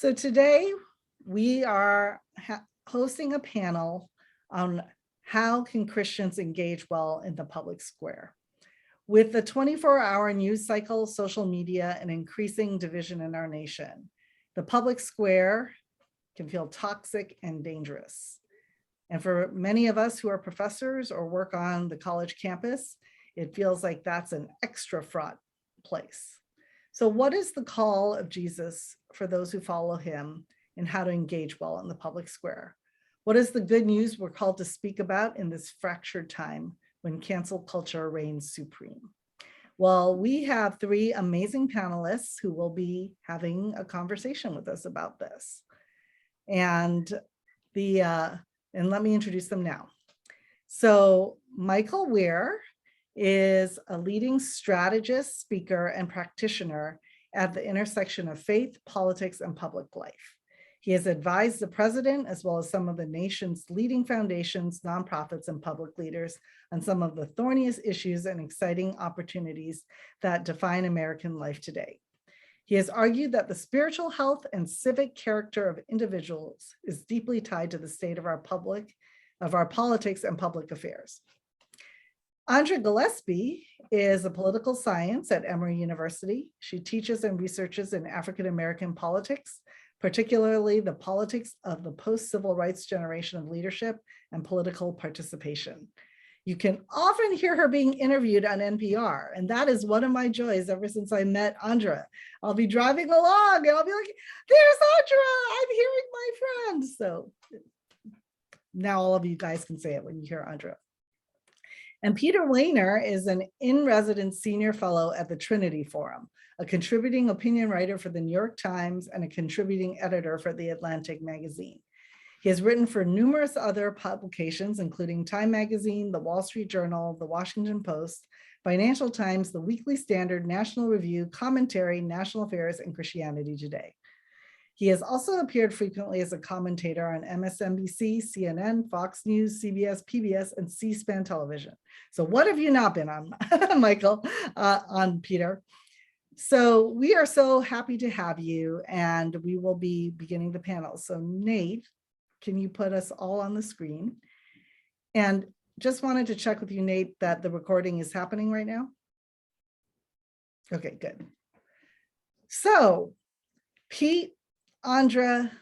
So today we are hosting a panel on how can Christians engage well in the public square. With the 24-hour news cycle, social media, and increasing division in our nation, the public square can feel toxic and dangerous. And for many of us who are professors or work on the college campus, it feels like that's an extra fraught place. So what is the call of Jesus for those who follow him and how to engage well in the public square? What is the good news we're called to speak about in this fractured time when cancel culture reigns supreme? Well, we have three amazing panelists who will be having a conversation with us about this. And let me introduce them now. So Michael Wehner is a leading strategist, speaker, and practitioner at the intersection of faith, politics, and public life. He has advised the president, as well as some of the nation's leading foundations, nonprofits, and public leaders on some of the thorniest issues and exciting opportunities that define American life today. He has argued that the spiritual health and civic character of individuals is deeply tied to the state of our politics and public affairs. Andra Gillespie is a political science at Emory University. She teaches and researches in African-American politics, particularly the politics of the post-civil rights generation of leadership and political participation. You can often hear her being interviewed on NPR, and that is one of my joys ever since I met Andra. I'll be driving along and I'll be like, there's Andra, I'm hearing my friend. So now all of you guys can say it when you hear Andra. And Peter Wehner is an in-residence senior fellow at the Trinity Forum, a contributing opinion writer for the New York Times and a contributing editor for The Atlantic magazine. He has written for numerous other publications, including Time Magazine, The Wall Street Journal, The Washington Post, Financial Times, The Weekly Standard, National Review, Commentary, National Affairs, and Christianity Today. He has also appeared frequently as a commentator on MSNBC, CNN, Fox News, CBS, PBS, and C-SPAN television. So what have you not been on, Michael, on Peter? So we are so happy to have you, and we will be beginning the panel. So Nate, can you put us all on the screen? And just wanted to check with you, Nate, that the recording is happening right now. Okay, good. So Pete, Andra,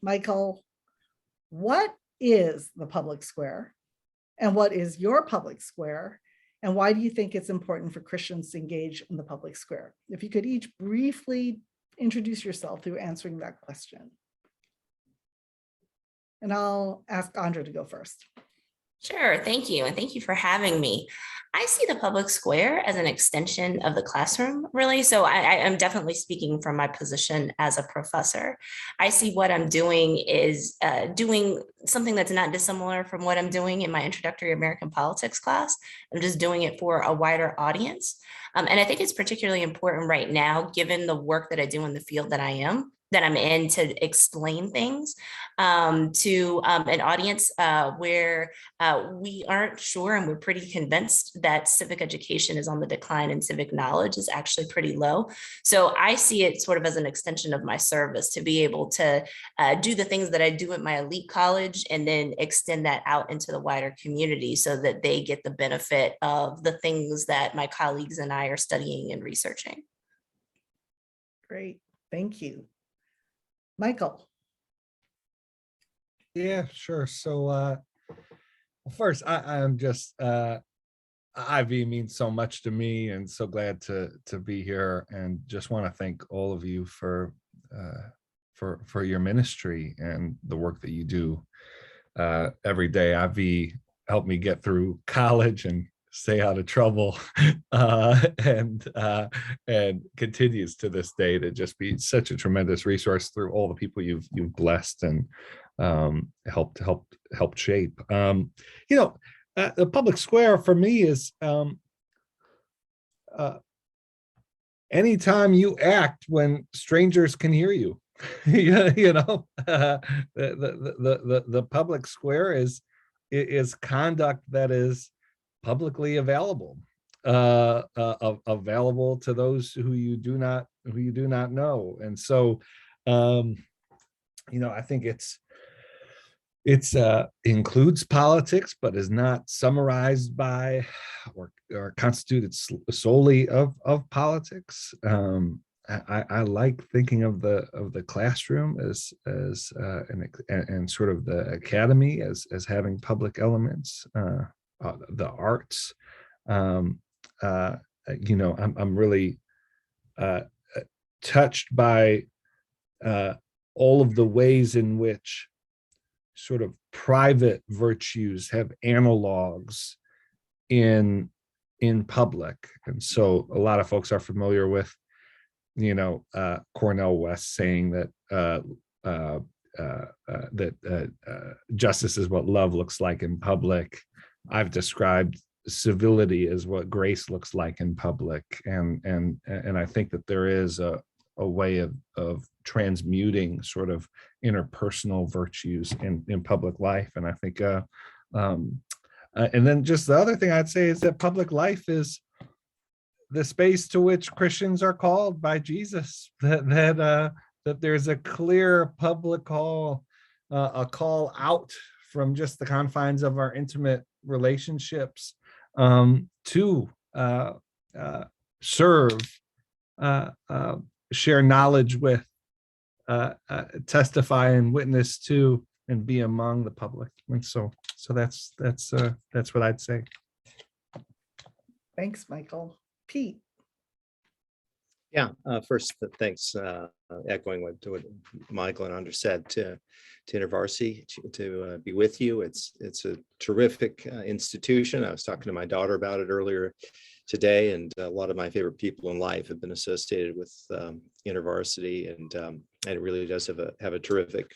Michael, what is the public square? And what is your public square? And why do you think it's important for Christians to engage in the public square? If you could each briefly introduce yourself through answering that question. And I'll ask Andra to go first. Sure, thank you. And thank you for having me. I see the public square as an extension of the classroom, really. So I am definitely speaking from my position as a professor. I see what I'm doing is doing something that's not dissimilar from what I'm doing in my introductory American politics class. I'm just doing it for a wider audience. And I think it's particularly important right now, given the work that I do in the field that I'm in, to explain things to an audience where we aren't sure, and we're pretty convinced that civic education is on the decline and civic knowledge is actually pretty low. So I see it sort of as an extension of my service to be able to do the things that I do at my elite college and then extend that out into the wider community so that they get the benefit of the things that my colleagues and I are studying and researching. Great, thank you. Michael. Yeah, sure. So first, I'm just Ivy means so much to me, and so glad to be here, and just want to thank all of you for your ministry and the work that you do every day. Ivy helped me get through college and stay out of trouble, and continues to this day to just be such a tremendous resource through all the people you've blessed and helped shape. The public square for me is anytime you act when strangers can hear you. The public square is conduct that is publicly available, available to those who you do not know. And so I think it's includes politics, but is not summarized by or constituted solely of politics. I like thinking of the classroom as and sort of the academy as having public elements, the arts. I'm really touched by all of the ways in which sort of private virtues have analogs in public. And so a lot of folks are familiar with, Cornel West saying that justice is what love looks like in public. I've described civility as what grace looks like in public, and I think that there is a way of transmuting sort of interpersonal virtues in public life. And I think and then just the other thing I'd say is that public life is the space to which Christians are called by Jesus, that there's a clear public call, a call out from just the confines of our intimate relationships, to serve, share knowledge with, testify and witness to, and be among the public. And so that's what I'd say. Thanks, Michael. Pete. Yeah, first, thanks, echoing what Michael and Andra said, to InterVarsity to be with you. It's a terrific institution. I was talking to my daughter about it earlier today, and a lot of my favorite people in life have been associated with InterVarsity, and it really does have a terrific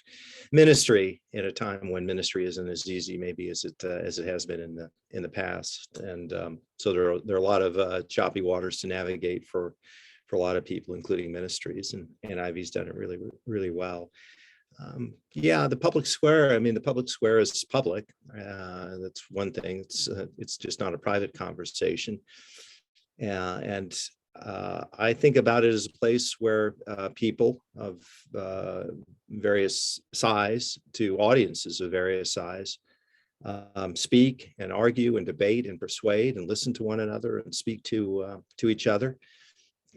ministry at a time when ministry isn't as easy maybe as it has been in the past. And so there are a lot of choppy waters to navigate for a lot of people, including ministries, and Ivy's done it really, really well. The public square. I mean, the public square is public. That's one thing. It's just not a private conversation. And I think about it as a place where people of various size to audiences of various size speak and argue and debate and persuade and listen to one another and speak to each other,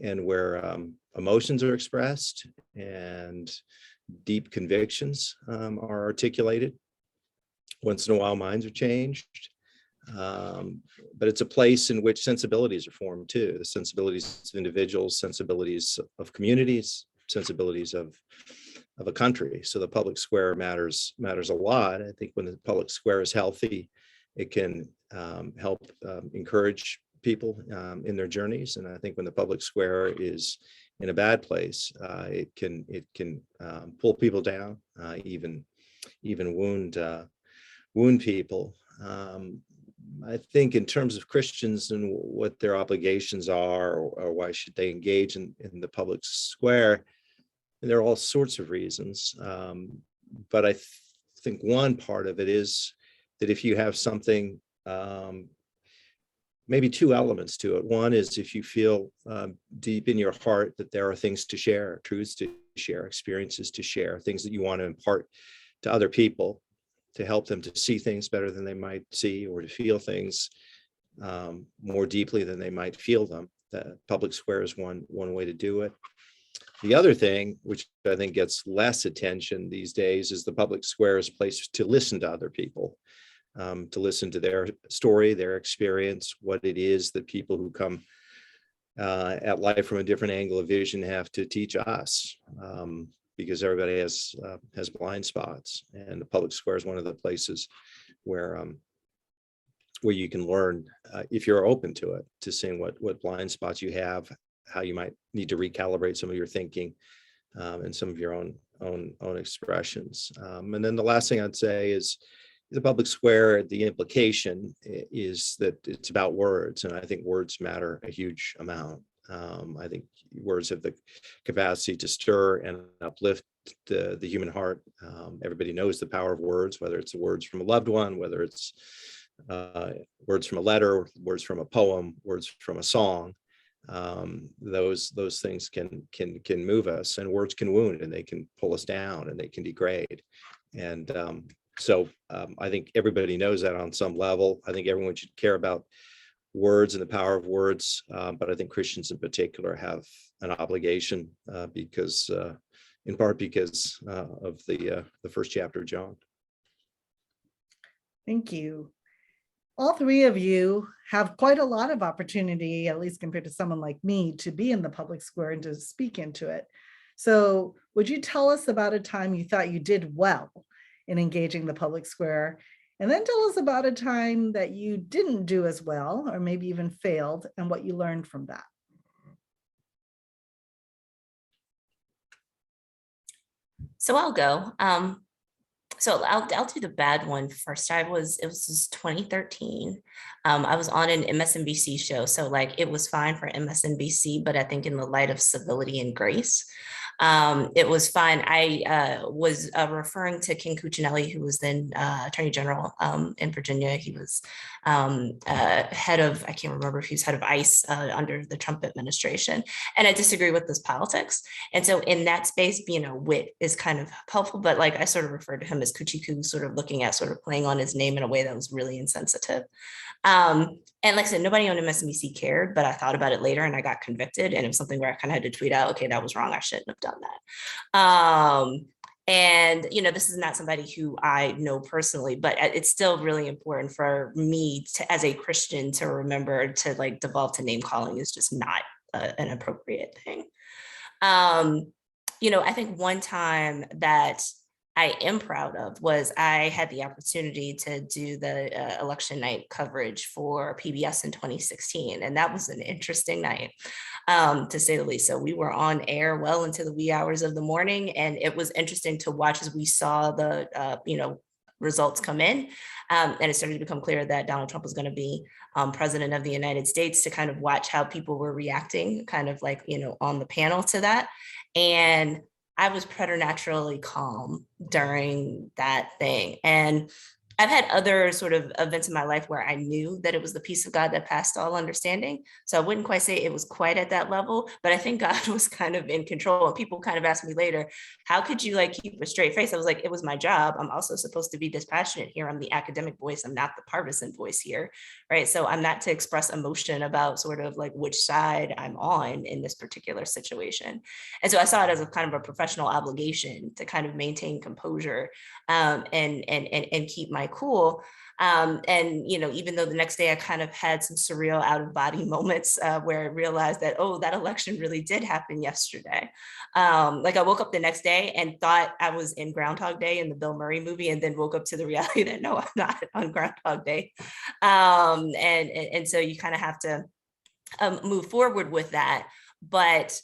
and where emotions are expressed and deep convictions are articulated. Once in a while, minds are changed. But it's a place in which sensibilities are formed too. The sensibilities of individuals, sensibilities of communities, sensibilities of a country. So the public square matters a lot. I think when the public square is healthy, it can help encourage people in their journeys. And I think when the public square is in a bad place, it can pull people down, even wound people. I think in terms of Christians and what their obligations are, or why should they engage in the public square, and there are all sorts of reasons. But I think one part of it is that if you have something, maybe two elements to it. One is if you feel deep in your heart that there are things to share, truths to share, experiences to share, things that you want to impart to other people, to help them to see things better than they might see, or to feel things more deeply than they might feel them. The public square is one way to do it. The other thing, which I think gets less attention these days, is the public square is a place to listen to other people, to listen to their story, their experience, what it is that people who come at life from a different angle of vision have to teach us. Because everybody has blind spots, and the public square is one of the places where you can learn, if you're open to it, to seeing what blind spots you have, how you might need to recalibrate some of your thinking, and some of your own expressions. And then the last thing I'd say is the public square. The implication is that it's about words, and I think words matter a huge amount. I think words have the capacity to stir and uplift the human heart. Everybody knows the power of words, whether it's the words from a loved one, whether it's words from a letter, words from a poem, words from a song. those things can move us, and words can wound, and they can pull us down, and they can degrade. And I think everybody knows that on some level. I think everyone should care about words and the power of words, but I think Christians in particular have an obligation because in part because of the first chapter of John. Thank you. All three of you have quite a lot of opportunity, at least compared to someone like me, to be in the public square and to speak into it. So would you tell us about a time you thought you did well in engaging the public square? And then tell us about a time that you didn't do as well, or maybe even failed, and what you learned from that. So I'll go. So I'll do the bad one first. It was 2013. I was on an MSNBC show. So like it was fine for MSNBC, but I think in the light of civility and grace, it was fine. I was referring to King Cuccinelli, who was then Attorney General in Virginia. He was head of, I can't remember if he was head of ICE under the Trump administration. And I disagree with this politics. And so in that space, wit is kind of helpful, but like I sort of referred to him as Cucci-Coo, sort of looking at sort of playing on his name in a way that was really insensitive. And like I said, nobody on MSNBC cared, but I thought about it later and I got convicted. And it was something where I kind of had to tweet out, okay, that was wrong. I shouldn't have done that. And, this is not somebody who I know personally, but it's still really important for me to, as a Christian, to remember to like devolve to name calling is just not an appropriate thing. I think one time that I am proud of was I had the opportunity to do the election night coverage for PBS in 2016. And that was an interesting night, to say the least. So we were on air well into the wee hours of the morning. And it was interesting to watch as we saw the, results come in. And it started to become clear that Donald Trump was going to be president of the United States, to kind of watch how people were reacting kind of like, on the panel to that. And I was preternaturally calm during that thing. And I've had other sort of events in my life where I knew that it was the peace of God that passed all understanding. So I wouldn't quite say it was quite at that level, but I think God was kind of in control. And people kind of asked me later, how could you like keep a straight face? I was like, it was my job. I'm also supposed to be dispassionate here. I'm the academic voice. I'm not the partisan voice here, right? So I'm not to express emotion about sort of like which side I'm on in this particular situation. And so I saw it as a kind of a professional obligation to kind of maintain composure and keep my cool. And, even though the next day I kind of had some surreal out of body moments where I realized that, oh, that election really did happen yesterday. Like I woke up the next day and thought I was in Groundhog Day in the Bill Murray movie, and then woke up to the reality that no, I'm not on Groundhog Day. And so you kind of have to move forward with that. But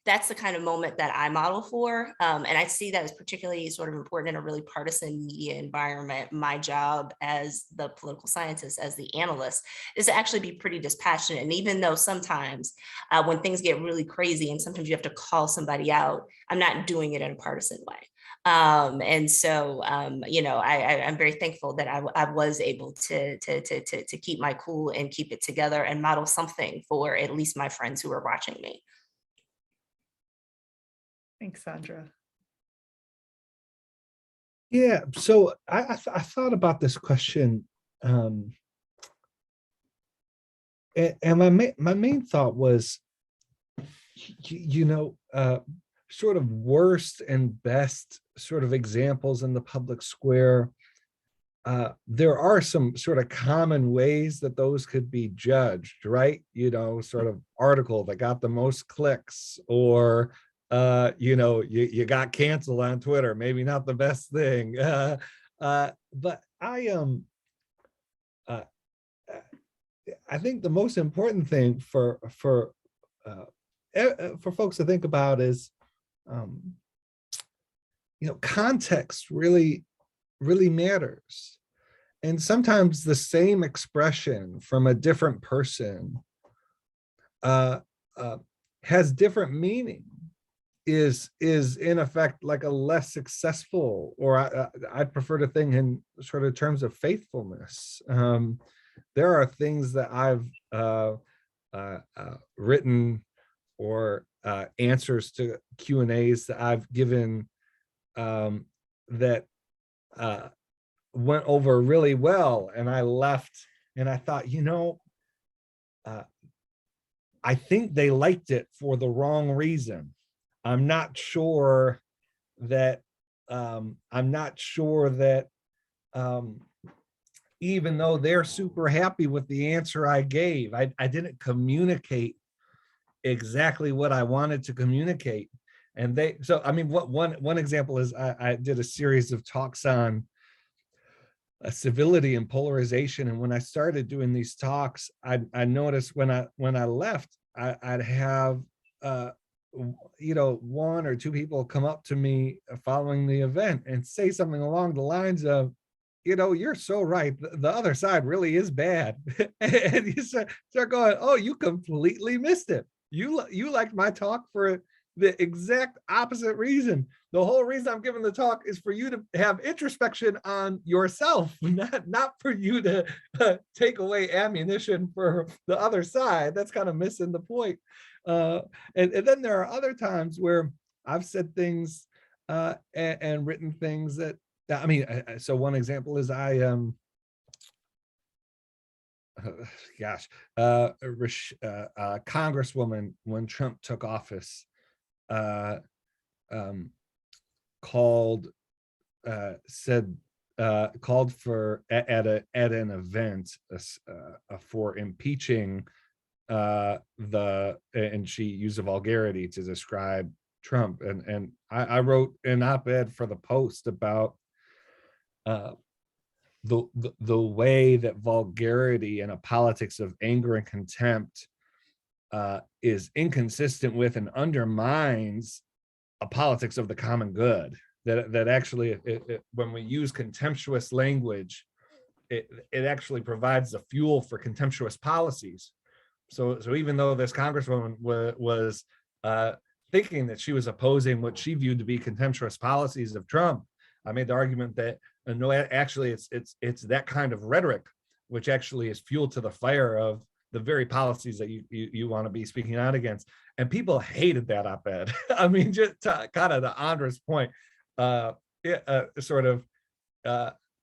that's the kind of moment that I model for. And I see that as particularly sort of important in a really partisan media environment. My job as the political scientist, as the analyst, is to actually be pretty dispassionate. And even though sometimes when things get really crazy and sometimes you have to call somebody out, I'm not doing it in a partisan way. And so, I'm very thankful that I was able to keep my cool and keep it together and model something for at least my friends who are watching me. Thanks, Andra. Yeah, so I thought about this question, and my main thought was, sort of worst and best sort of examples in the public square. There are some sort of common ways that those could be judged, right? Sort of article that got the most clicks, or you got canceled on Twitter, maybe not the best thing. But I think the most important thing for folks to think about is, context really matters. And sometimes the same expression from a different person has different meaning, is in effect like a less successful, or I'd prefer to think in sort of terms of faithfulness. There are things that I've written or answers to Q&As that I've given that went over really well. And I left and I thought, I think they liked it for the wrong reason. I'm not sure that even though they're super happy with the answer I gave, I didn't communicate exactly what I wanted to communicate. And one example is I did a series of talks on civility and polarization. And when I started doing these talks, I noticed when I left, I'd have one or two people come up to me following the event and say something along the lines of, you're so right. The other side really is bad. And you start going, oh, you completely missed it. You liked my talk for the exact opposite reason. The whole reason I'm giving the talk is for you to have introspection on yourself, not for you to take away ammunition for the other side. That's kind of missing the point. And then there are other times where I've said things and written things that, so one example is Congresswoman, when Trump took office, called for at an event for impeaching and she used a vulgarity to describe Trump, and I wrote an op-ed for the Post about the way that vulgarity and a politics of anger and contempt is inconsistent with and undermines a politics of the common good. That actually, when we use contemptuous language, it actually provides the fuel for contemptuous policies. So even though this congresswoman was thinking that she was opposing what she viewed to be contemptuous policies of Trump, I made the argument that no, actually it's that kind of rhetoric which actually is fuel to the fire of the very policies that you want to be speaking out against. And people hated that op-ed. I mean, just kind of to Andra's point,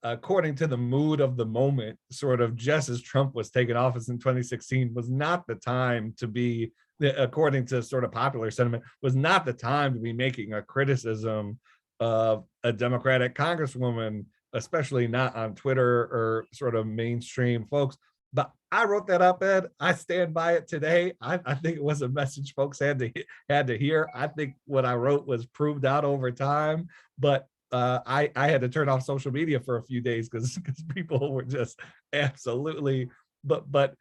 according to the mood of the moment, sort of just as Trump was taking office in 2016 was not the time to be, according to sort of popular sentiment, was not the time to be making a criticism of a Democratic congresswoman, especially not on Twitter or sort of mainstream folks. But I wrote that op-ed. I stand by it today. I think it was a message folks had to hear. I think what I wrote was proved out over time. But I had to turn off social media for a few days because people were just absolutely. But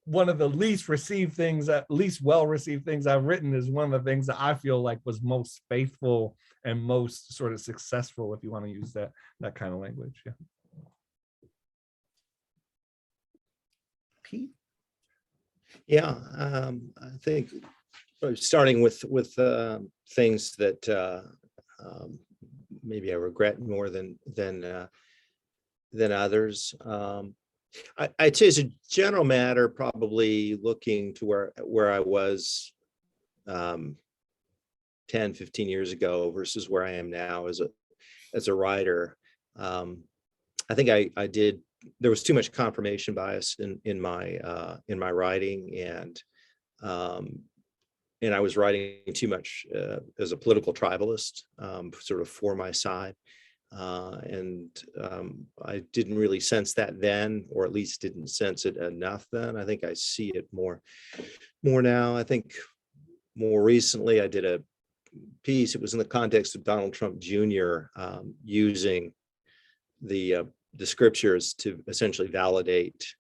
one of the least well received things I've written is one of the things that I feel like was most faithful and most sort of successful, if you want to use that kind of language. Yeah. Pete? Yeah, I think starting with things that maybe I regret more than others. I'd say as a general matter, probably looking to where I was 10, 15 years ago versus where I am now as a writer. I think I did. There was too much confirmation bias in my writing, and I was writing too much as a political tribalist, sort of for my side. And I didn't really sense that then, or at least didn't sense it enough then. I think I see it more now. I think more recently I did a piece. It was in the context of Donald Trump Jr. Using the scriptures to essentially validate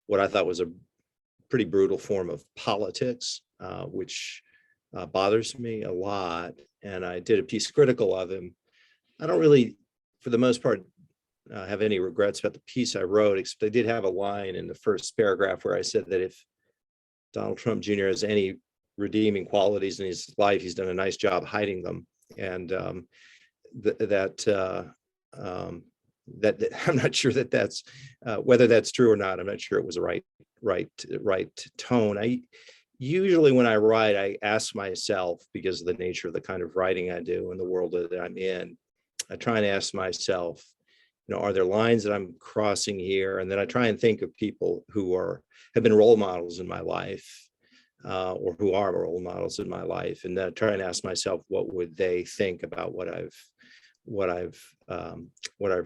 what I thought was a pretty brutal form of politics, which bothers me a lot. And I did a piece critical of him. I don't really, for the most part, have any regrets about the piece I wrote, except I did have a line in the first paragraph where I said that if Donald Trump Jr. has any redeeming qualities in his life, he's done a nice job hiding them. And that I'm not sure that's whether that's true or not. I'm not sure it was the right right tone. I usually, when I write, I ask myself, because of the nature of the kind of writing I do and the world that I'm in, I try and ask myself, are there lines that I'm crossing here? And then I try and think of people who have been role models in my life, or who are role models in my life, and then I try and ask myself, what would they think about what I've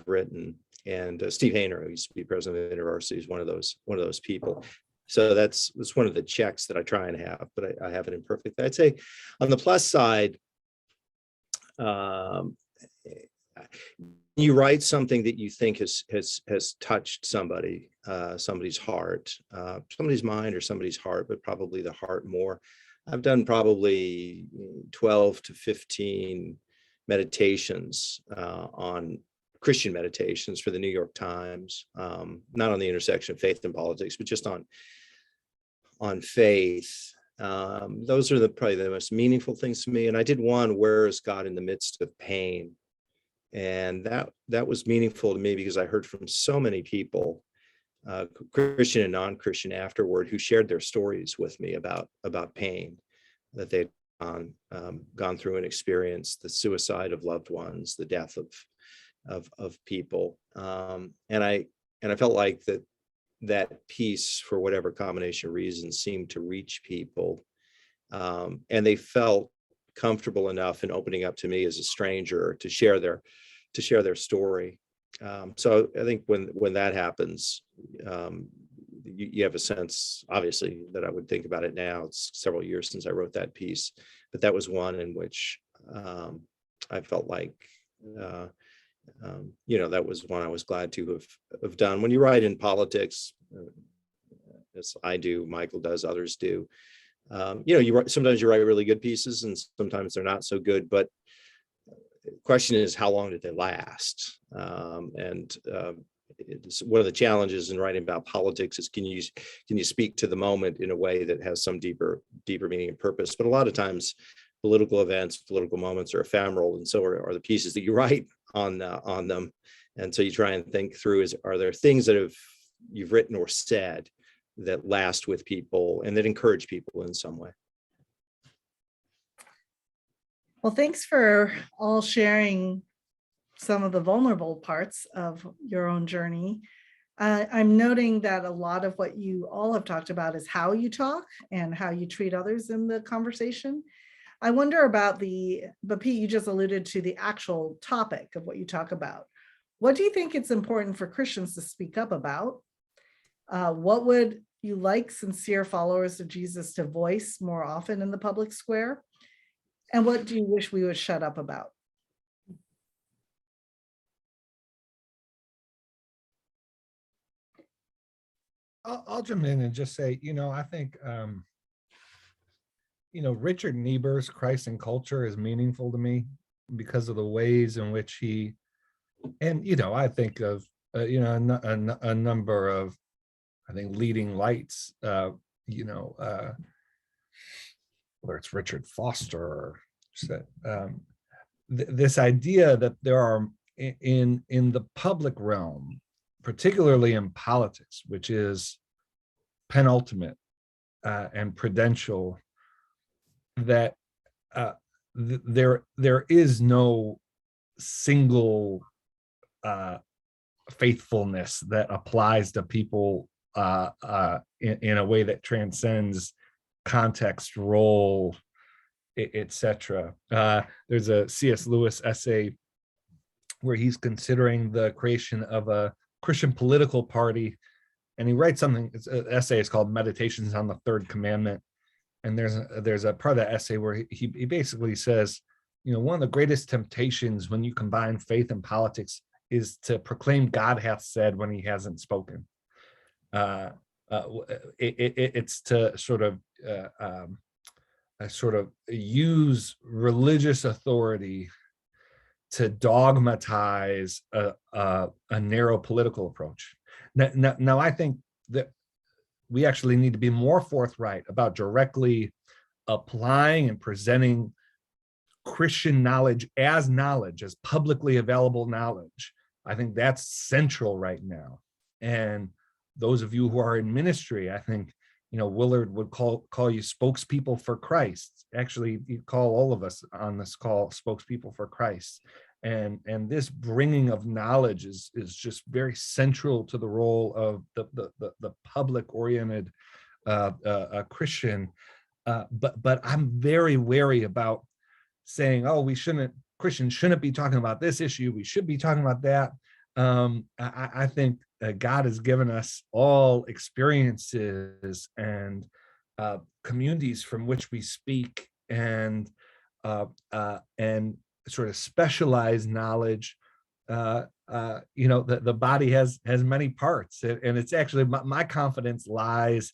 written? And Steve Wehner, who used to be president of the university, is one of those people. So that's one of the checks that I try and have, but I have it imperfectly. I'd say on the plus side, you write something that you think has touched somebody's heart, somebody's mind or somebody's heart, but probably the heart more. I've done probably 12 to 15 meditations on Christian meditations for the New York Times, not on the intersection of faith and politics, but just on faith. Those are probably the most meaningful things to me. And I did one, Where is God in the Midst of Pain? And that was meaningful to me because I heard from so many people, Christian and non-Christian, afterward, who shared their stories with me about pain that they'd gone through and experienced, the suicide of loved ones, the death of people, and I felt like that piece, for whatever combination of reasons, seemed to reach people, and they felt comfortable enough in opening up to me as a stranger to share their story. So I think when that happens, you have a sense, obviously, that I would think about it now. It's several years since I wrote that piece, but that was one in which I felt like, that was one I was glad to have done. When you write in politics, as I do, Michael does, others do, sometimes you write really good pieces and sometimes they're not so good, but the question is, how long did they last? It's one of the challenges in writing about politics is, can you speak to the moment in a way that has some deeper meaning and purpose? But a lot of times political events, political moments are ephemeral, and so are the pieces that you write on them. And so you try and think through, are there things that you've written or said that last with people and that encourage people in some way? Well, thanks for all sharing some of the vulnerable parts of your own journey. I'm noting that a lot of what you all have talked about is how you talk and how you treat others in the conversation. I wonder about but Pete, you just alluded to the actual topic of what you talk about. What do you think it's important for Christians to speak up about? What would you like sincere followers of Jesus to voice more often in the public square? And what do you wish we would shut up about? I'll jump in and just say, I think, Richard Niebuhr's Christ and Culture is meaningful to me because of the ways in which he, and, I think of, a number of, I think, leading lights, whether it's Richard Foster or this idea that there are in the public realm, particularly in politics, which is penultimate and prudential, that there is no single faithfulness that applies to people in a way that transcends context, role, etc. There's a C.S. Lewis essay where he's considering the creation of a Christian political party, and he writes something. It's an essay. It's called Meditations on the Third Commandment, and there's a part of that essay where he basically says, one of the greatest temptations when you combine faith and politics is to proclaim God hath said when he hasn't spoken. It's to sort of use religious authority to dogmatize a narrow political approach. Now, I think that we actually need to be more forthright about directly applying and presenting Christian knowledge, as publicly available knowledge. I think that's central right now. And those of you who are in ministry, I think, Willard would call you spokespeople for Christ. Actually, you call all of us on this call spokespeople for Christ. And this bringing of knowledge is just very central to the role of the public-oriented Christian. But I'm very wary about saying, oh, Christians shouldn't be talking about this issue. We should be talking about that. I think God has given us all experiences and communities from which we speak, and sort of specialized knowledge. The body has many parts, and it's actually my confidence lies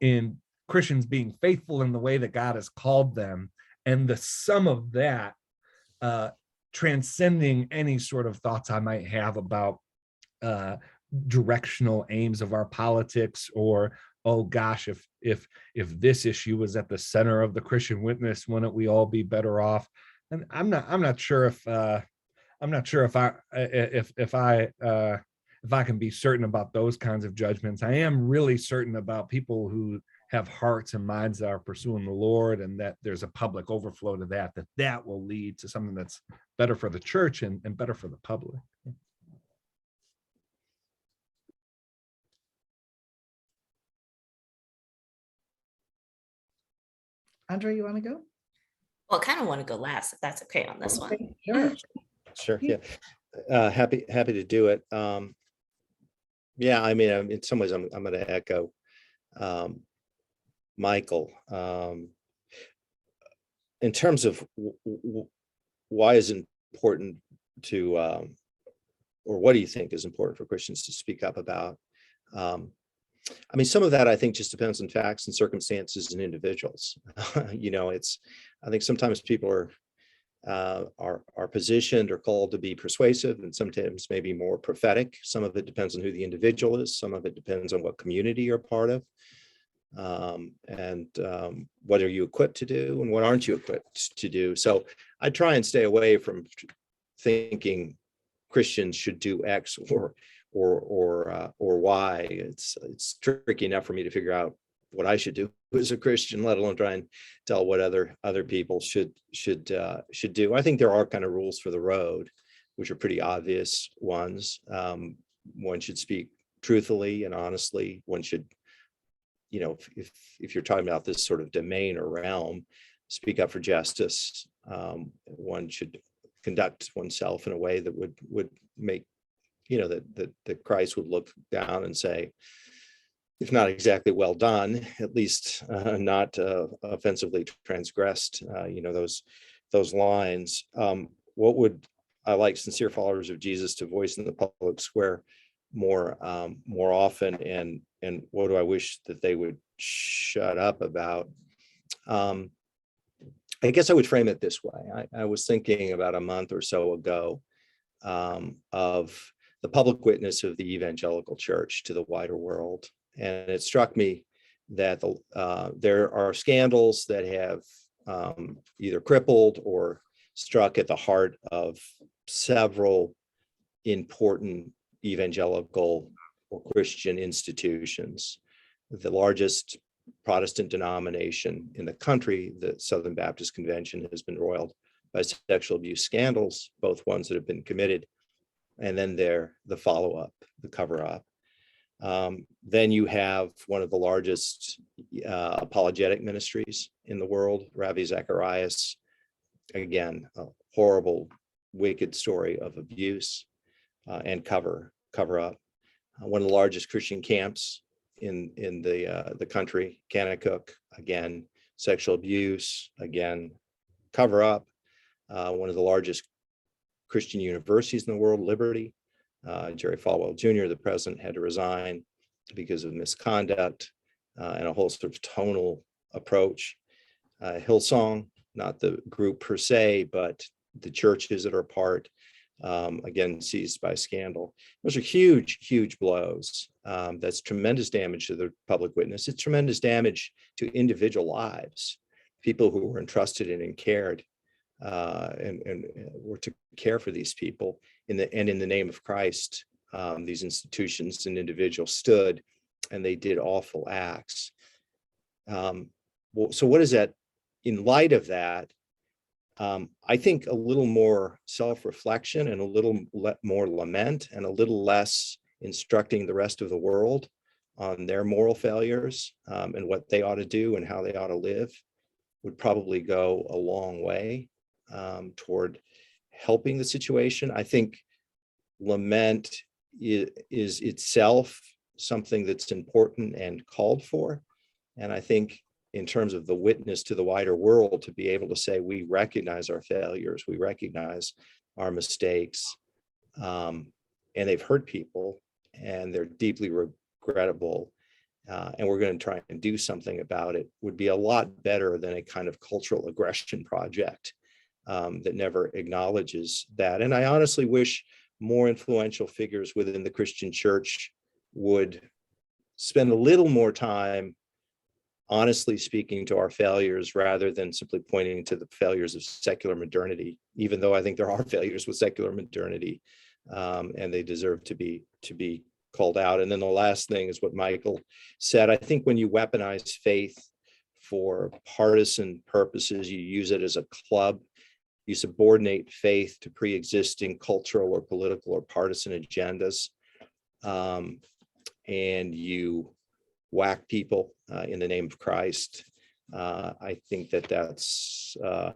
in Christians being faithful in the way that God has called them, and the sum of that transcending any sort of thoughts I might have about directional aims of our politics, or, oh gosh, if this issue was at the center of the Christian witness, wouldn't we all be better off? And I'm not sure if I can be certain about those kinds of judgments. I am really certain about people who have hearts and minds that are pursuing the Lord, and that there's a public overflow to that will lead to something that's better for the church and better for the public. Andra, you want to go? Well, I kind of want to go last, if that's okay on this one. Okay, sure. Sure, yeah. Happy to do it. Yeah, I mean, in some ways, I'm going to echo Michael. In terms of why is it important to, or what do you think is important for Christians to speak up about? I mean, some of that I think just depends on facts and circumstances and individuals. I think sometimes people are positioned or called to be persuasive, and sometimes maybe more prophetic. Some of it depends on who the individual is. Some of it depends on what community you're part of, and what are you equipped to do and what aren't you equipped to do. So I try and stay away from thinking Christians should do X or Y. It's tricky enough for me to figure out what I should do as a Christian, let alone try and tell what other people should do. I think there are kind of rules for the road, which are pretty obvious ones. One should speak truthfully and honestly. One should, if you're talking about this sort of domain or realm, speak up for justice. One should conduct oneself in a way that would make, that Christ would look down and say, if not exactly well done, at least not offensively transgressed, those lines. What would I like sincere followers of Jesus to voice in the public square more often, and what do I wish that they would shut up about? I guess I would frame it this way. I was thinking about a month or so ago of the public witness of the evangelical church to the wider world. And it struck me that there are scandals that have either crippled or struck at the heart of several important evangelical or Christian institutions. The largest Protestant denomination in the country, the Southern Baptist Convention, has been roiled by sexual abuse scandals, both ones that have been committed, and then the follow-up, the cover-up. Then you have one of the largest apologetic ministries in the world, Ravi Zacharias. Again, a horrible, wicked story of abuse and cover up. One of the largest Christian camps in the country, Kanakuk, again, sexual abuse, again, cover up. One of the largest Christian universities in the world, Liberty. Jerry Falwell Jr., the president, had to resign because of misconduct and a whole sort of tonal approach. Hillsong, not the group per se, but the churches that are part, again, seized by scandal. Those are huge, huge blows. That's tremendous damage to the public witness. It's tremendous damage to individual lives, people who were entrusted and cared and were to care for these people. In the name of Christ, these institutions and individuals stood and they did awful acts. So what is that? In light of that, I think a little more self-reflection and a little more lament and a little less instructing the rest of the world on their moral failures and what they ought to do and how they ought to live would probably go a long way toward helping the situation. I think lament is itself something that's important and called for. And I think in terms of the witness to the wider world, to be able to say, we recognize our failures, we recognize our mistakes, and they've hurt people and they're deeply regrettable, and we're going to try and do something about it, would be a lot better than a kind of cultural aggression project that never acknowledges that. And I honestly wish more influential figures within the Christian church would spend a little more time honestly speaking to our failures rather than simply pointing to the failures of secular modernity, even though I think there are failures with secular modernity, and they deserve to be called out. And then the last thing is what Michael said. I think when you weaponize faith for partisan purposes, you use it as a club, you subordinate faith to pre-existing cultural or political or partisan agendas, and you whack people in the name of Christ. I think that's a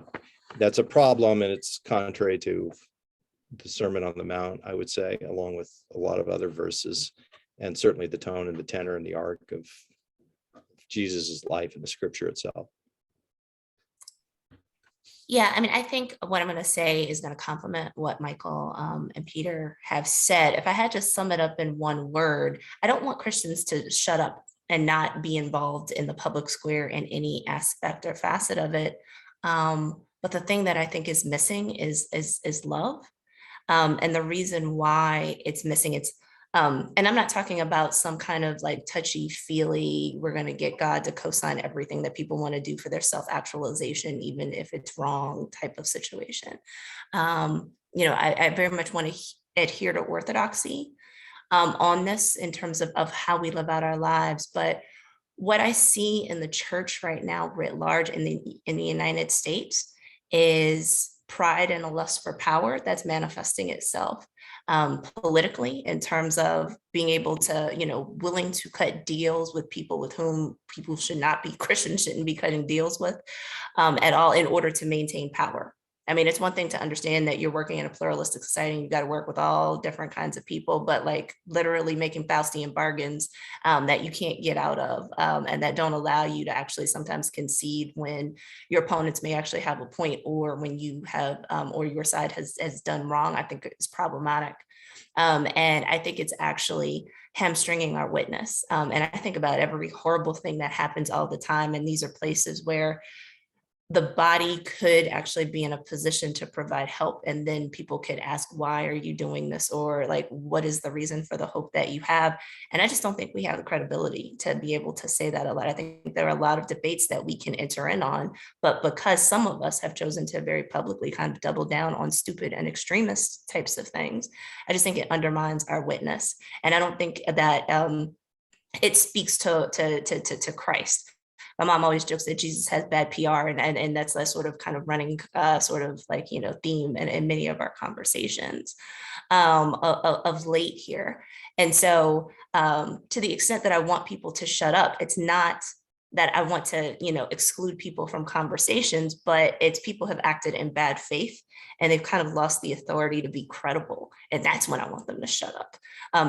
problem, and it's contrary to the Sermon on the Mount, I would say, along with a lot of other verses, and certainly the tone and the tenor and the arc of Jesus's life and the scripture itself. Yeah, I mean, I think what I'm going to say is going to complement what Michael and Peter have said. If I had to sum it up in one word, I don't want Christians to shut up and not be involved in the public square in any aspect or facet of it. But the thing that I think is missing is love. And the reason why it's missing, and I'm not talking about some kind of like touchy-feely, we're going to get God to co-sign everything that people want to do for their self-actualization, even if it's wrong type of situation. I very much want to adhere to orthodoxy on this in terms of how we live out our lives. But what I see in the church right now, writ large in the United States, is pride and a lust for power that's manifesting itself politically in terms of being able to, willing to cut deals with people with whom people should not be, Christians shouldn't be cutting deals with at all in order to maintain power. I mean, it's one thing to understand that you're working in a pluralistic society and you got to work with all different kinds of people, but like literally making Faustian bargains that you can't get out of and that don't allow you to actually sometimes concede when your opponents may actually have a point, or when you have or your side has done wrong, I think it's problematic. And I think it's actually hamstringing our witness. And I think about every horrible thing that happens all the time. And these are places where the body could actually be in a position to provide help. And then people could ask, why are you doing this? Or like, what is the reason for the hope that you have? And I just don't think we have the credibility to be able to say that a lot. I think there are a lot of debates that we can enter in on, but because some of us have chosen to very publicly kind of double down on stupid and extremist types of things, I just think it undermines our witness. And I don't think that it speaks to Christ. My mom always jokes that Jesus has bad PR, and that's a sort of kind of running sort of like, theme in many of our conversations of late here. And so to the extent that I want people to shut up, it's not that I want to, exclude people from conversations, but it's people have acted in bad faith and they've kind of lost the authority to be credible. And that's when I want them to shut up.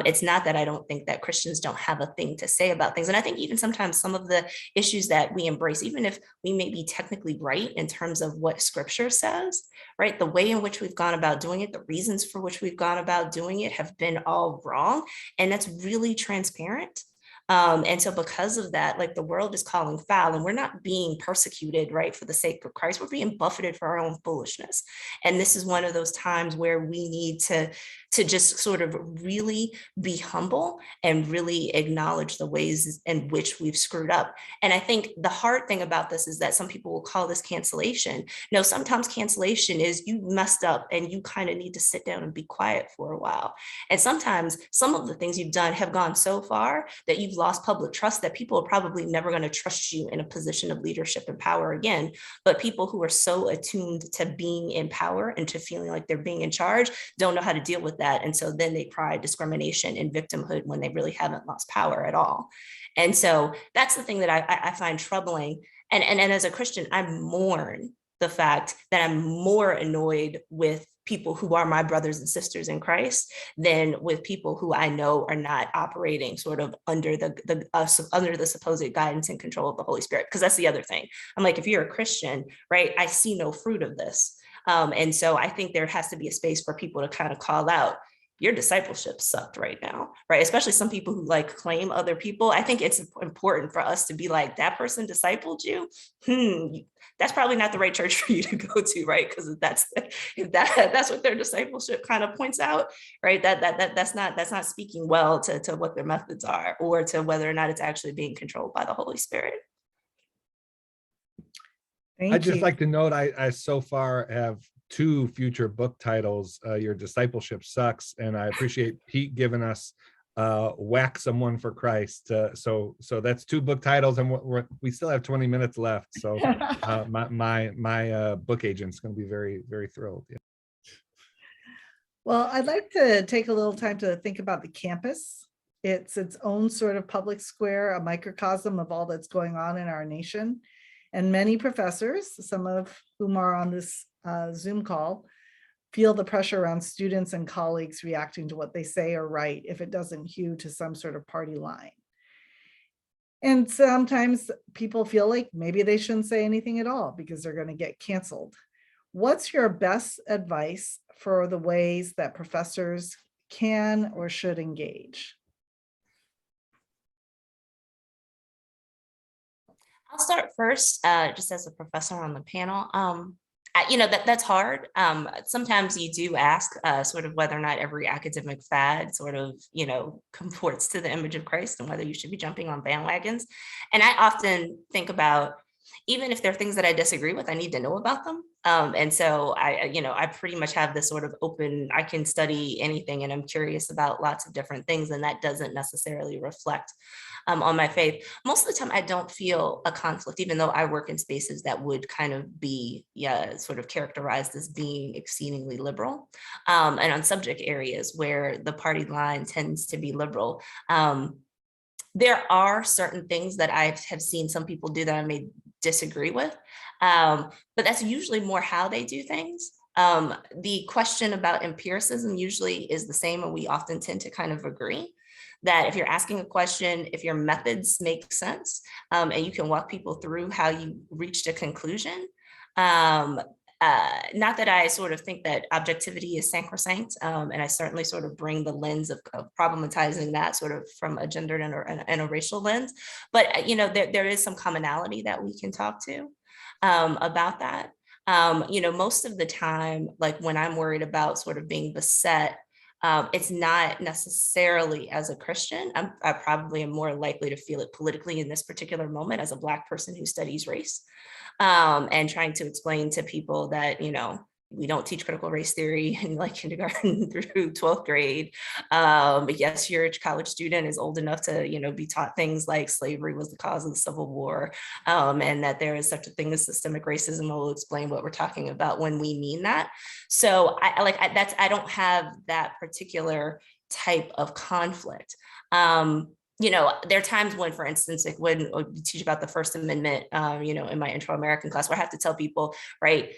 It's not that I don't think that Christians don't have a thing to say about things. And I think even sometimes some of the issues that we embrace, even if we may be technically right in terms of what scripture says, right? The way in which we've gone about doing it, the reasons for which we've gone about doing it have been all wrong. And that's really transparent. And so because of that, like the world is calling foul, and we're not being persecuted, right, for the sake of Christ, we're being buffeted for our own foolishness. And this is one of those times where we need to just sort of really be humble and really acknowledge the ways in which we've screwed up. And I think the hard thing about this is that some people will call this cancellation. No, sometimes cancellation is you messed up and you kind of need to sit down and be quiet for a while. And sometimes some of the things you've done have gone so far that you've lost public trust that people are probably never going to trust you in a position of leadership and power again. But people who are so attuned to being in power and to feeling like they're being in charge don't know how to deal with that. And so then they pride discrimination and victimhood when they really haven't lost power at all. And so that's the thing that I find troubling. And as a Christian, I mourn the fact that I'm more annoyed with people who are my brothers and sisters in Christ than with people who I know are not operating sort of under the supposed guidance and control of the Holy Spirit. Because that's the other thing. I'm like, if you're a Christian, right, I see no fruit of this. And so I think there has to be a space for people to kind of call out, your discipleship sucked right now, right? Especially some people who like claim other people. I think it's important for us to be like, that person discipled you. That's probably not the right church for you to go to, right? Because if that's what their discipleship kind of points out, right? That's not speaking well to what their methods are, or to whether or not it's actually being controlled by the Holy Spirit. I'd just like to note, I so far have 2 future book titles. Your Discipleship Sucks, and I appreciate Pete giving us Whack Someone for Christ. So that's 2 book titles, and we still have 20 minutes left. So my book agent's going to be very, very thrilled. Yeah. Well, I'd like to take a little time to think about the campus. It's its own sort of public square, a microcosm of all that's going on in our nation. And many professors, some of whom are on this Zoom call, feel the pressure around students and colleagues reacting to what they say or write if it doesn't hew to some sort of party line. And sometimes people feel like maybe they shouldn't say anything at all because they're going to get canceled. What's your best advice for the ways that professors can or should engage? I'll start first, just as a professor on the panel. That's hard. Sometimes you do ask sort of whether or not every academic fad sort of, comports to the image of Christ and whether you should be jumping on bandwagons. And I often think about, even if there are things that I disagree with, I need to know about them. And so I pretty much have this sort of open, I can study anything and I'm curious about lots of different things, and that doesn't necessarily reflect on my faith. Most of the time I don't feel a conflict, even though I work in spaces that would kind of be sort of characterized as being exceedingly liberal, and on subject areas where the party line tends to be liberal. There are certain things that I have seen some people do that I may disagree with, but that's usually more how they do things. The question about empiricism usually is the same, and we often tend to kind of agree that if you're asking a question, if your methods make sense, and you can walk people through how you reached a conclusion, not that I sort of think that objectivity is sacrosanct, and I certainly sort of bring the lens of problematizing that sort of from a gendered and a racial lens, but there is some commonality that we can talk to about that. Most of the time, like when I'm worried about sort of being beset, it's not necessarily as a Christian. I probably am more likely to feel it politically in this particular moment as a Black person who studies race, and trying to explain to people that, we don't teach critical race theory in like kindergarten through 12th grade. But yes, your college student is old enough to, be taught things like slavery was the cause of the Civil War, and that there is such a thing as systemic racism. We'll explain what we're talking about when we mean that. So I don't have that particular type of conflict. There are times when, for instance, like when we teach about the First Amendment, in my intro American class, where I have to tell people, right,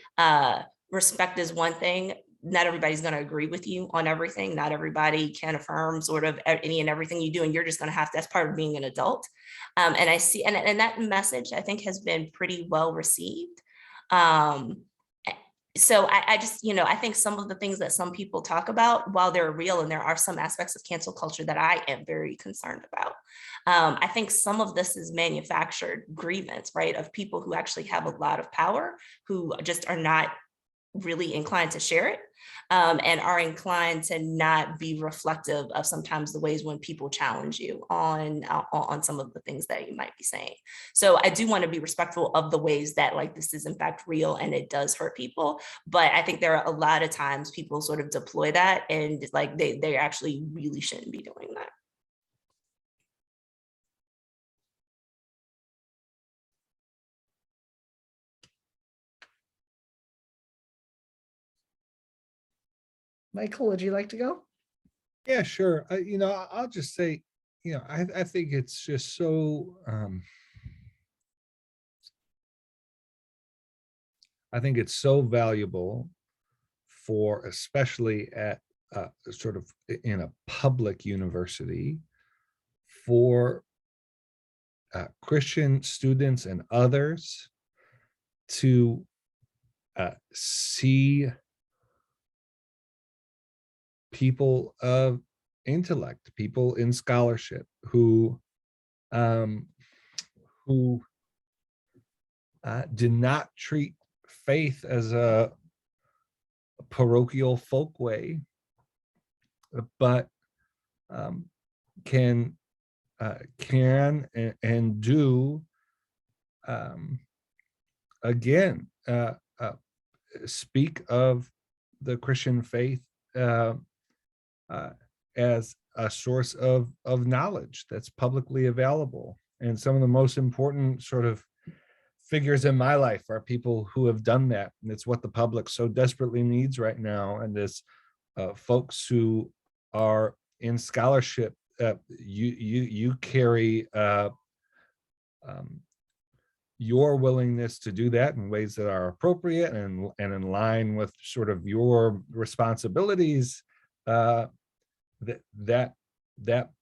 respect is one thing. Not everybody's going to agree with you on everything. Not everybody can affirm sort of any and everything you do. And you're just going to have to, that's part of being an adult. And I see, and that message I think has been pretty well received. So I just, I think some of the things that some people talk about, while they're real, and there are some aspects of cancel culture that I am very concerned about, I think some of this is manufactured grievance, right, of people who actually have a lot of power, who just are not really inclined to share it, and are inclined to not be reflective of sometimes the ways when people challenge you on some of the things that you might be saying. So I do want to be respectful of the ways that like this is in fact real and it does hurt people. But I think there are a lot of times people sort of deploy that, and like they actually really shouldn't be doing that. Michael, would you like to go? Yeah, sure. I'll just say, I think it's just so, I think it's so valuable for, especially at sort of in a public university, for Christian students and others to see people of intellect, people in scholarship um, who did not treat faith as a parochial folkway, but can and do again speak of the Christian faith as a source of knowledge that's publicly available. And some of the most important sort of figures in my life are people who have done that. And it's what the public so desperately needs right now. And it's folks who are in scholarship. You carry your willingness to do that in ways that are appropriate and in line with sort of your responsibilities. That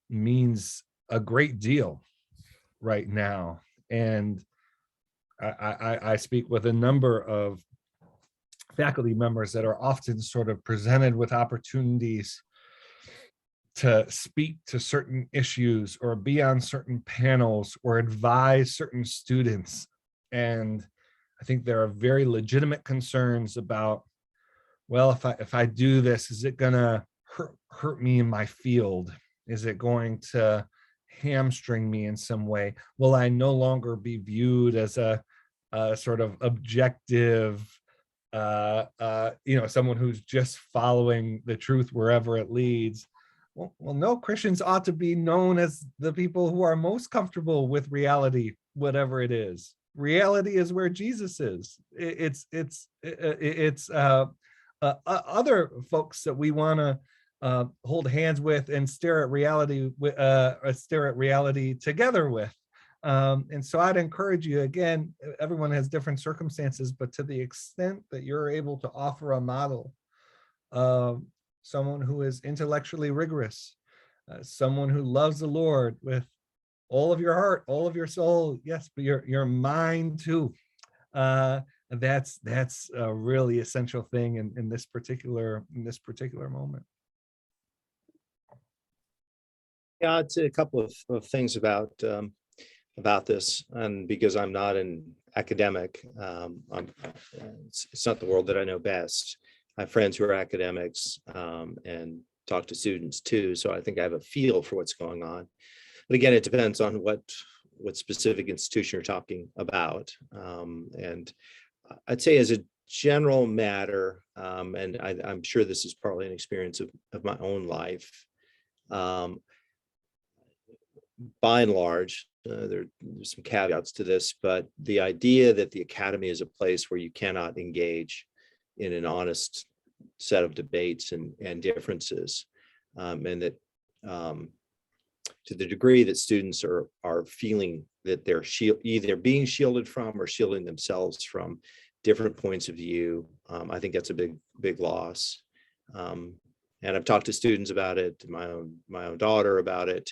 means a great deal right now. And I speak with a number of faculty members that are often sort of presented with opportunities to speak to certain issues or be on certain panels or advise certain students. And I think there are very legitimate concerns about, well, if I do this, is it gonna hurt me in my field? Is it going to hamstring me in some way? Will I no longer be viewed as a sort of objective, someone who's just following the truth wherever it leads? Well, no, Christians ought to be known as the people who are most comfortable with reality, whatever it is. Reality is where Jesus is. It's other folks that we want to hold hands with and stare at reality together with. And so I'd encourage you, again, everyone has different circumstances, but to the extent that you're able to offer a model of someone who is intellectually rigorous, someone who loves the Lord with all of your heart, all of your soul, yes, but your mind too. That's a really essential thing in this particular moment. Yeah, I'd say a couple of things about this, and because I'm not an academic, it's not the world that I know best. I have friends who are academics and talk to students too, so I think I have a feel for what's going on. But again, it depends on what specific institution you're talking about. And I'd say as a general matter, and I'm sure this is partly an experience of my own life, by and large, there's some caveats to this, but the idea that the academy is a place where you cannot engage in an honest set of debates and differences, and that to the degree that students are feeling that they're either being shielded from or shielding themselves from different points of view, I think that's a big loss. And I've talked to students about it, my own daughter about it.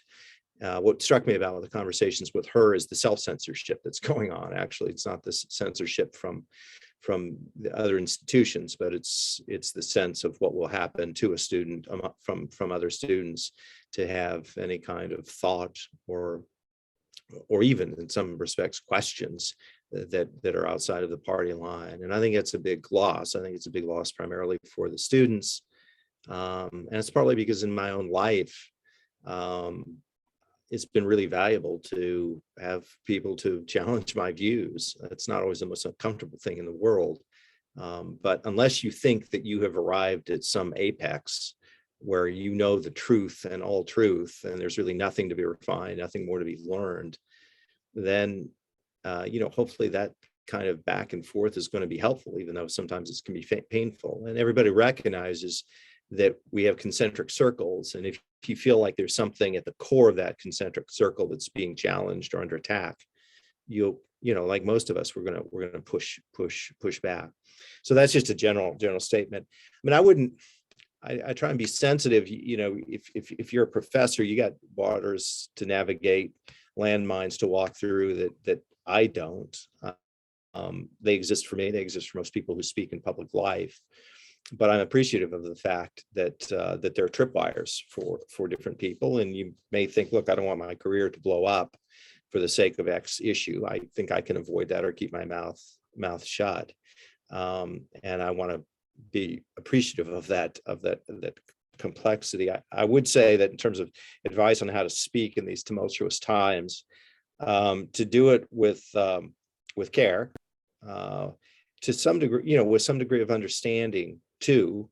What struck me about the conversations with her is the self-censorship that's going on. Actually, it's not this censorship from the other institutions, but it's the sense of what will happen to a student from other students to have any kind of thought or even in some respects questions that are outside of the party line. And I think that's a big loss. I think it's a big loss primarily for the students. And it's partly because in my own life, it's been really valuable to have people to challenge my views. It's not always the most uncomfortable thing in the world. But unless you think that you have arrived at some apex where you know the truth and all truth, and there's really nothing to be refined, nothing more to be learned, then, hopefully that kind of back and forth is going to be helpful, even though sometimes it can be painful. And everybody recognizes that we have concentric circles. And if you feel like there's something at the core of that concentric circle that's being challenged or under attack, like most of us, we're gonna push back. So that's just a general statement. I mean, I try and be sensitive. If you're a professor, you got waters to navigate, landmines to walk through that I don't. They exist for me. They exist for most people who speak in public life. But I'm appreciative of the fact that there are tripwires for different people. And you may think, look, I don't want my career to blow up for the sake of X issue. I think I can avoid that or keep my mouth shut. And I want to be appreciative of that complexity. I would say that in terms of advice on how to speak in these tumultuous times, to do it with care, to some degree, with some degree of understanding too.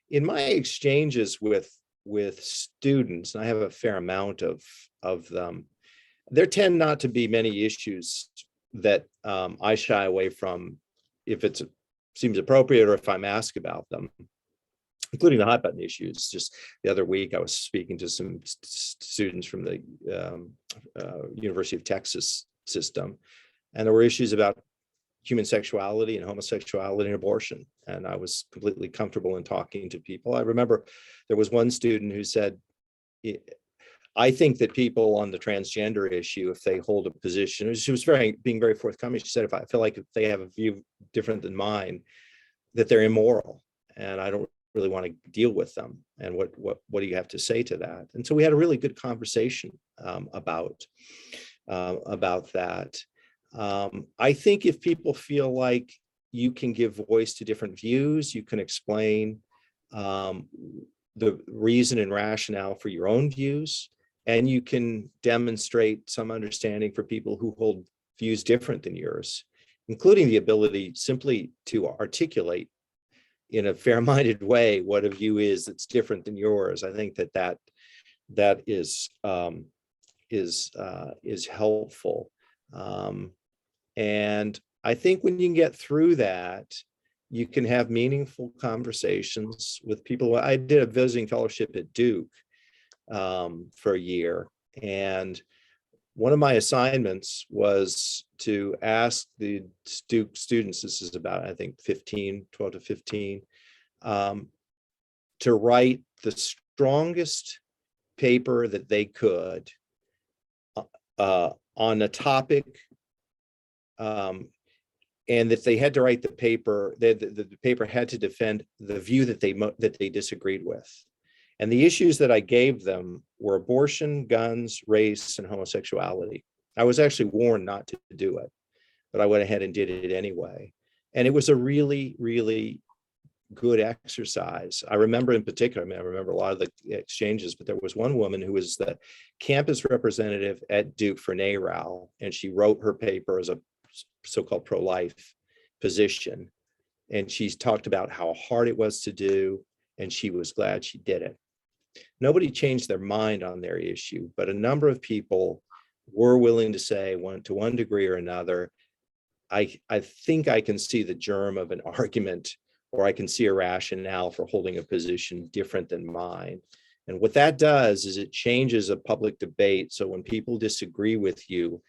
In my exchanges with students, and I have a fair amount of them, there tend not to be many issues that I shy away from if it seems appropriate or if I'm asked about them, including the hot button issues. Just the other week, I was speaking to some students from the University of Texas system, and there were issues about human sexuality and homosexuality and abortion. And I was completely comfortable in talking to people. I remember there was one student who said, I think that people on the transgender issue, if they hold a position, she was being very forthcoming. She said, if I feel like if they have a view different than mine, that they're immoral, and I don't really want to deal with them. And what do you have to say to that? And so we had a really good conversation about that. I think if people feel like you can give voice to different views, you can explain the reason and rationale for your own views, and you can demonstrate some understanding for people who hold views different than yours, including the ability simply to articulate in a fair-minded way what a view is that's different than yours. I think that is helpful. And I think when you can get through that, you can have meaningful conversations with people. I did a visiting fellowship at Duke for a year. And one of my assignments was to ask the Duke students, this is about, I think, 12 to 15, to write the strongest paper that they could on a topic, and that they had to write the paper, the paper had to defend the view that they disagreed with. And the issues that I gave them were abortion, guns, race, and homosexuality. I was actually warned not to do it, but I went ahead and did it anyway. And it was a really, really good exercise. I remember in particular, I remember a lot of the exchanges, but there was one woman who was the campus representative at Duke for NARAL, and she wrote her paper as a so-called pro-life position. And she talked about how hard it was to do, and she was glad she did it. Nobody changed their mind on their issue, but a number of people were willing to say, to one degree or another, I think I can see the germ of an argument, or I can see a rationale for holding a position different than mine. And what that does is it changes a public debate. So when people disagree with you,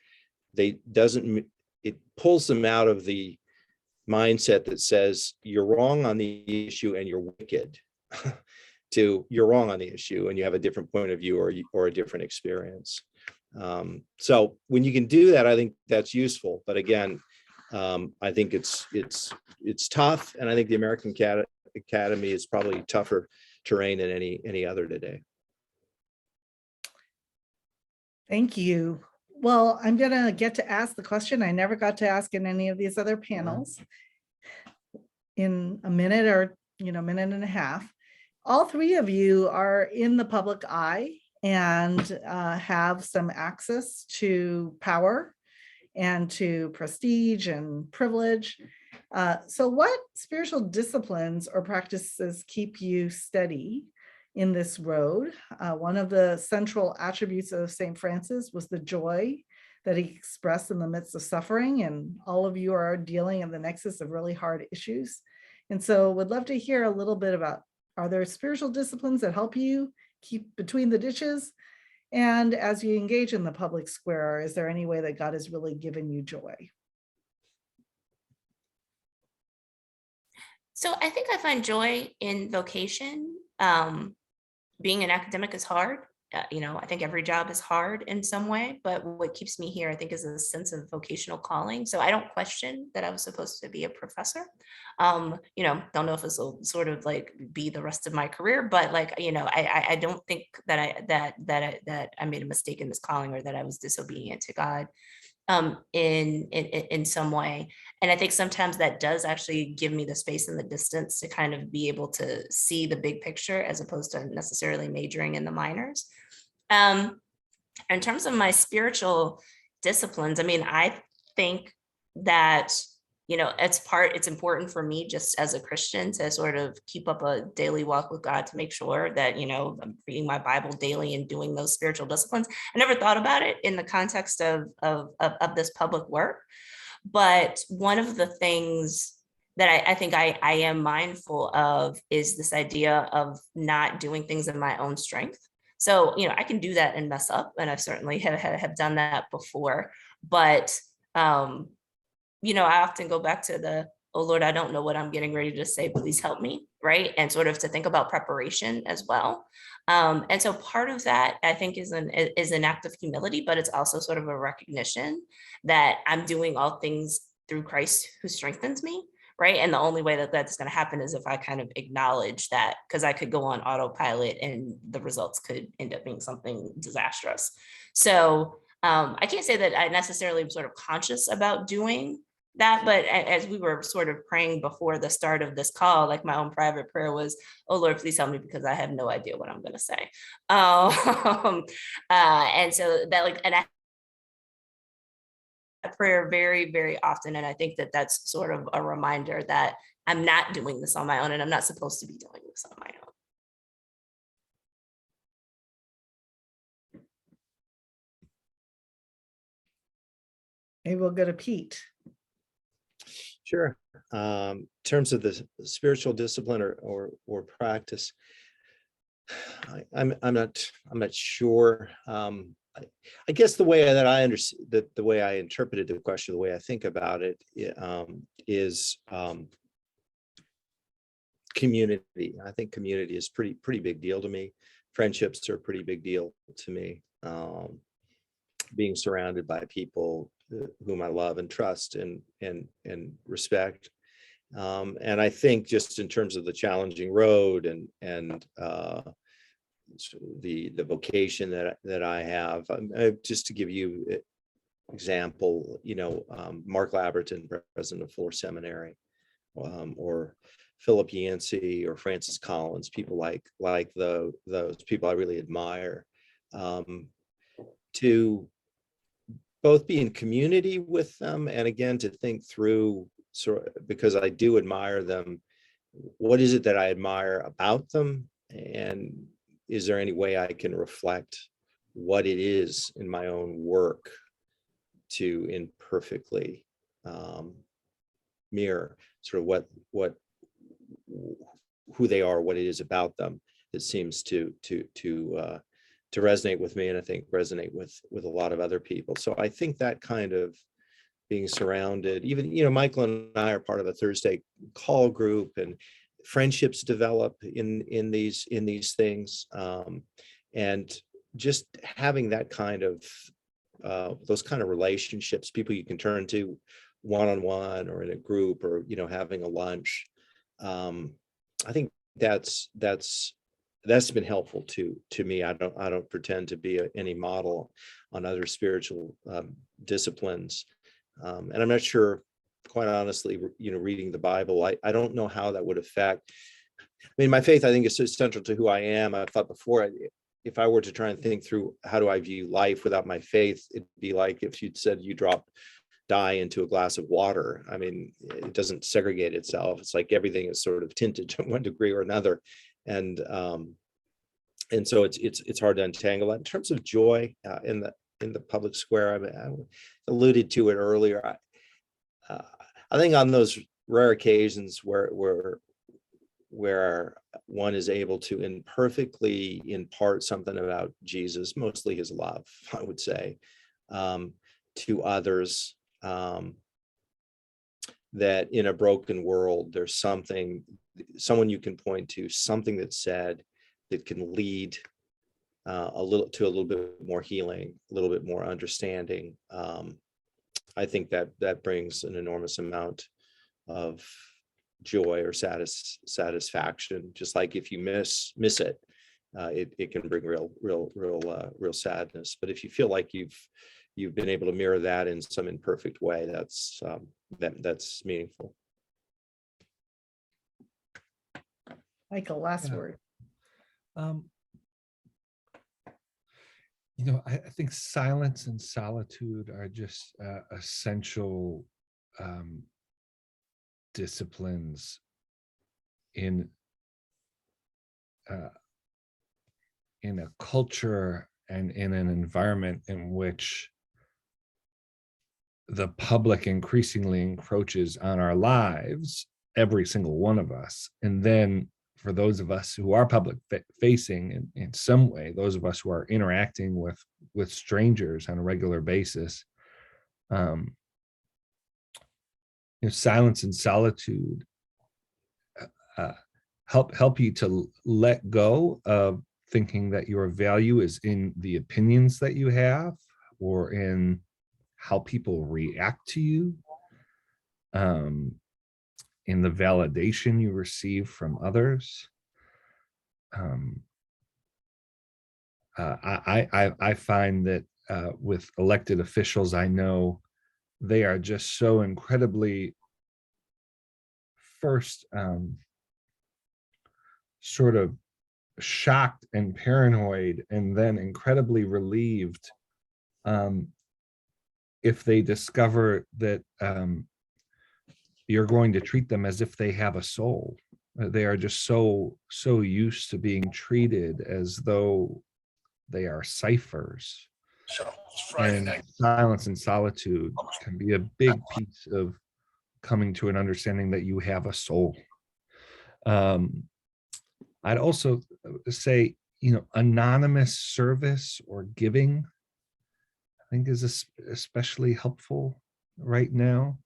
it pulls them out of the mindset that says you're wrong on the issue and you're wicked to you're wrong on the issue and you have a different point of view or a different experience. So when you can do that, I think that's useful. But again, I think it's tough, and I think the American Academy is probably tougher terrain than any other today. Thank you. Well, I'm gonna get to ask the question I never got to ask in any of these other panels in a minute or minute and a half. All three of you are in the public eye and have some access to power and to prestige and privilege. So what spiritual disciplines or practices keep you steady in this road? One of the central attributes of St. Francis was the joy that he expressed in the midst of suffering, and all of you are dealing in the nexus of really hard issues. And so would love to hear a little bit about Are there spiritual disciplines that help you keep between the dishes? And as you engage in the public square, is there any way that God has really given you joy? So I think I find joy in vocation. Being an academic is hard. I think every job is hard in some way, but what keeps me here, I think, is a sense of vocational calling. So I don't question that I was supposed to be a professor. Don't know if this will sort of like be the rest of my career, but like, I don't think that I made a mistake in this calling or that I was disobedient to God in some way. And I think sometimes that does actually give me the space and the distance to kind of be able to see the big picture as opposed to necessarily majoring in the minors. In terms of my spiritual disciplines, I mean, I think that, it's important for me just as a Christian to sort of keep up a daily walk with God to make sure that, I'm reading my Bible daily and doing those spiritual disciplines. I never thought about it in the context of this public work. But one of the things that I think I am mindful of is this idea of not doing things in my own strength. So, I can do that and mess up, and I certainly have done that before. But I often go back to oh Lord, I don't know what I'm getting ready to say, please help me, right? And sort of to think about preparation as well. And so part of that, I think, is an act of humility, but it's also sort of a recognition that I'm doing all things through Christ who strengthens me, right? And the only way that that's going to happen is if I kind of acknowledge that, because I could go on autopilot and the results could end up being something disastrous. So I can't say that I necessarily am sort of conscious about doing that, but as we were sort of praying before the start of this call, like my own private prayer was, oh Lord, please help me, because I have no idea what I'm going to say. And so that and I prayer very, very often. And I think that that's sort of a reminder that I'm not doing this on my own, and I'm not supposed to be doing this on my own. Maybe we'll go to Pete. Sure. In terms of the spiritual discipline or practice, I'm not sure. I guess the way that I understand that, the way I interpreted the question, the way I think about it, is community. I think community is pretty big deal to me. Friendships are a pretty big deal to me. Being surrounded by people whom I love and trust and respect. And I think just in terms of the challenging road and the vocation that I have, just to give you an example, Mark Laberton, president of Fuller Seminary, or Philip Yancey or Francis Collins, people like those people I really admire, to both be in community with them, and again to think through, because I do admire them, what is it that I admire about them, and is there any way I can reflect what it is in my own work to imperfectly mirror sort of who they are, what it is about them that seems to resonate with me, and I think resonate with a lot of other people. So I think that kind of being surrounded, even, Michael and I are part of a Thursday call group, and friendships develop in these things, and just having that kind of those kind of relationships, people you can turn to one-on-one or in a group, or having a lunch. I think that's been helpful to me. I don't pretend to be any model on other spiritual disciplines, and I'm not sure, quite honestly, reading the Bible, I don't know how that would affect. I mean, my faith, I think, is so central to who I am. I've thought before, if I were to try and think through how do I view life without my faith, it'd be like if you'd said you drop dye into a glass of water. I mean, it doesn't segregate itself. It's like everything is sort of tinted to one degree or another, and so it's hard to untangle that. In terms of joy in the public square, I mean, I alluded to it earlier. I think on those rare occasions where where one is able to imperfectly impart something about Jesus, mostly his love, I would say, to others, that in a broken world, there's someone you can point to, something that's said that can lead a little bit more healing, a little bit more understanding. I think that brings an enormous amount of joy or satisfaction. Just like if you miss it, it can bring real sadness. But if you feel like you've been able to mirror that in some imperfect way, that's meaningful. Michael, last Yeah. word. I think silence and solitude are just essential disciplines in a culture and in an environment in which the public increasingly encroaches on our lives, every single one of us. And then for those of us who are public facing in some way, those of us who are interacting with strangers on a regular basis, silence and solitude help you to let go of thinking that your value is in the opinions that you have or in how people react to you, in the validation you receive from others. I find that with elected officials, I know they are just so incredibly first sort of shocked and paranoid, and then incredibly relieved if they discover that you're going to treat them as if they have a soul. They are just so used to being treated as though they are ciphers. And silence and solitude can be a big piece of coming to an understanding that you have a soul. I'd also say, anonymous service or giving, I think, is especially helpful right now,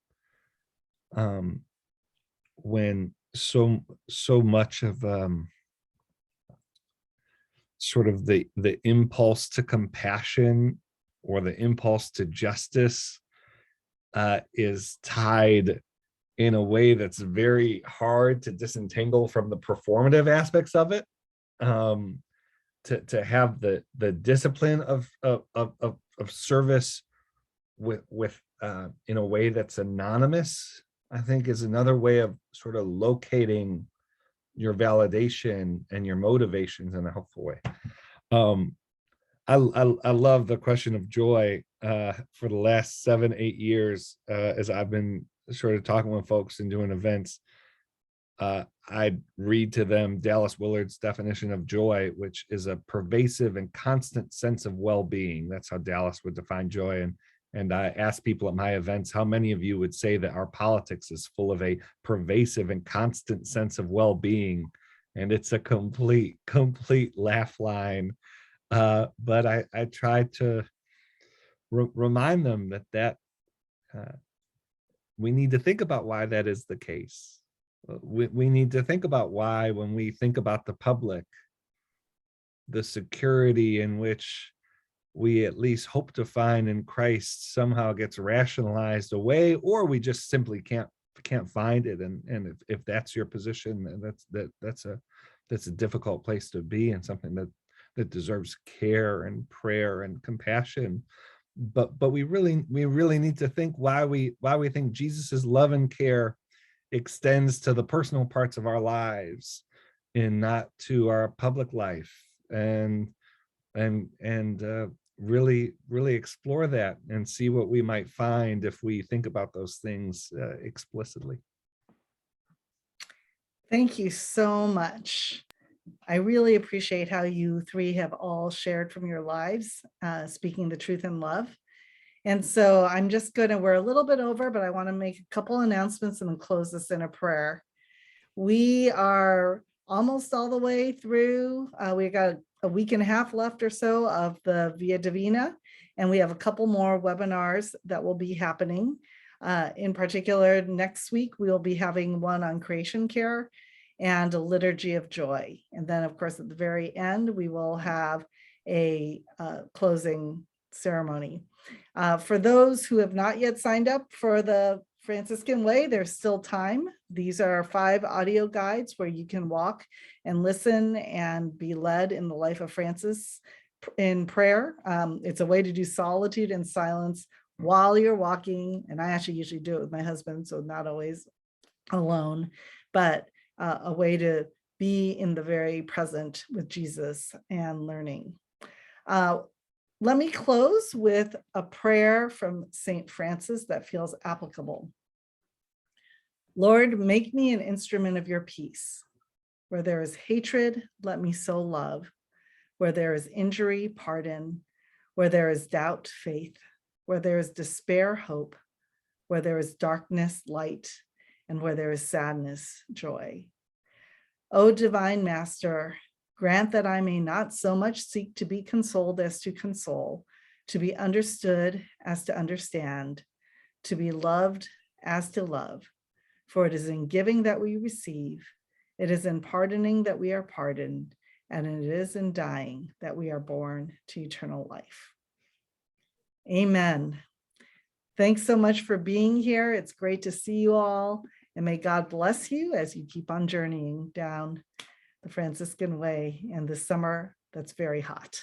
when so much of sort of the impulse to compassion or the impulse to justice is tied in a way that's very hard to disentangle from the performative aspects of it. To have the discipline of service with in a way that's anonymous, I think, is another way of sort of locating your validation and your motivations in a helpful way. I love the question of joy. For the last 7-8 years, as I've been sort of talking with folks and doing events, I read to them Dallas Willard's definition of joy, which is a pervasive and constant sense of well-being. That's how Dallas would define joy. And I ask people at my events, how many of you would say that our politics is full of a pervasive and constant sense of well-being? And it's a complete laugh line. But I try to remind them that we need to think about why that is the case. We need to think about why, when we think about the public, the security in which we at least hope to find in Christ somehow gets rationalized away, or we just simply can't find it. And if that's your position, that's a difficult place to be, and something that deserves care and prayer and compassion. But we really need to think why we think Jesus's love and care extends to the personal parts of our lives and not to our public life, and really explore that and see what we might find if we think about those things explicitly. Thank you so much. I really appreciate how you three have all shared from your lives, speaking the truth in love. And so I'm just we're a little bit over, but I want to make a couple announcements and then close this in a prayer. We are almost all the way through. We got a week and a half left or so of the Via Divina, and we have a couple more webinars that will be happening. In particular, next week, we'll be having one on creation care and a liturgy of joy. And then, of course, at the very end, we will have a closing ceremony. For those who have not yet signed up for the Franciscan Way, there's still time. These are 5 audio guides where you can walk and listen and be led in the life of Francis in prayer. It's a way to do solitude and silence while you're walking. And I actually usually do it with my husband, so not always alone, but a way to be in the very present with Jesus and learning. Let me close with a prayer from St. Francis that feels applicable. Lord, make me an instrument of your peace. Where there is hatred, let me sow love. Where there is injury, pardon. Where there is doubt, faith. Where there is despair, hope. Where there is darkness, light. And where there is sadness, joy. O divine Master, grant that I may not so much seek to be consoled as to console, to be understood as to understand, to be loved as to love. For it is in giving that we receive, it is in pardoning that we are pardoned, and it is in dying that we are born to eternal life. Amen. Thanks so much for being here. It's great to see you all, and may God bless you as you keep on journeying down the Franciscan Way in the summer that's very hot.